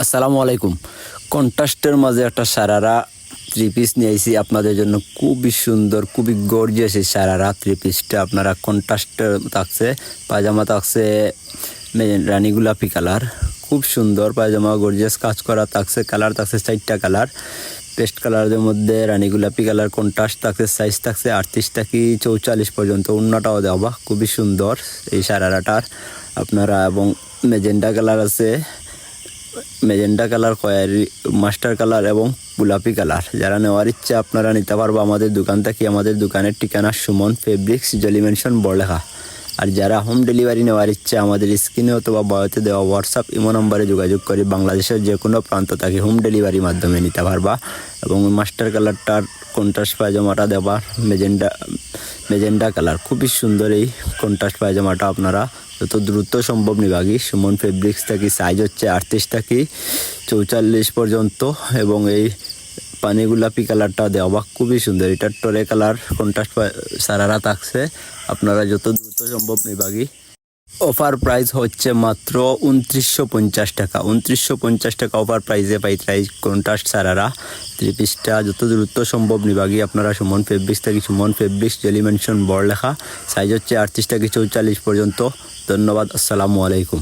আসসালামু আলাইকুম। কন্ট্রাস্টের মাঝে একটা সারারা থ্রি পিস নিয়ে আইছি আপনাদের জন্য। খুবই সুন্দর, খুবই গর্জিয়াস এই সারারা থ্রি পিসটা। আপনারা কন্ট্রাস্টের থাকছে, পায়জামা থাকছে রানী গোলাপি কালার, খুব সুন্দর পায়জামা, গর্জিয়াস কাজ করা থাকছে। কালার থাকছে 4টা কালার, পেস্ট কালারের মধ্যে রানী গোলাপি কালার কন্ট্রাস্ট থাকছে। সাইজ থাকছে 38 থেকে 44 পর্যন্ত। উন্নাটাও দেওয়া খুবই সুন্দর এই সারারাটার আপনারা। এবং মেজেন্ডা কালার আছে, মেজেন্ডা কালার, খয়েরি, মাস্টার কালার এবং গোলাপি কালার। যারা নেওয়ার ইচ্ছা আপনারা নিতে পারবো আমাদের দোকান থেকে। আমাদের দোকানের ঠিকানা সুমন ফেব্রিক্স, জলি মেনশন, বড়লেখা। আর যারা হোম ডেলিভারি নেওয়ার ইচ্ছা আমাদের স্ক্রিনে অথবা বায়োতে দেওয়া হোয়াটসঅ্যাপ ইমো নম্বরে যোগাযোগ করে বাংলাদেশের যে কোনো প্রান্ত থেকে হোম ডেলিভারির মাধ্যমে নিতে পারবা। এবং মাস্টার কালারটার কন্ট্রাস্ট পায়জামাটা দেওয়ার মেজেন্ডা কালার, খুবই সুন্দর এই কন্ট্রাস্ট পায়জামাটা। আপনারা যত দ্রুত সম্ভব নিবাগি। সুমন ফেব্রিক্স থেকে সাইজ হচ্ছে 38 থেকে 44 পর্যন্ত। এবং এই পানি গোলাপি কালারটা দেওয়া খুবই সুন্দর। এটার টরে কালার কন্ট্রাস্ট সারারা থাকছে, আপনারা যত দ্রুত সম্ভব নিবাগি। অফার প্রাইস হচ্ছে মাত্র 2950 টাকা। 2950 টাকা অফার প্রাইসে পাইতে কন্ট্রাস্ট সারারা থ্রি পিসটা। যত দ্রুত সম্ভব নিবাগি আপনারা সুমন ফেব্রিক্স থেকে। Suman fabrics, jelly mention, Barlekha. Size হচ্ছে 38 থেকে 44 পর্যন্ত। ধন্যবাদ, আসসালামু আলাইকুম।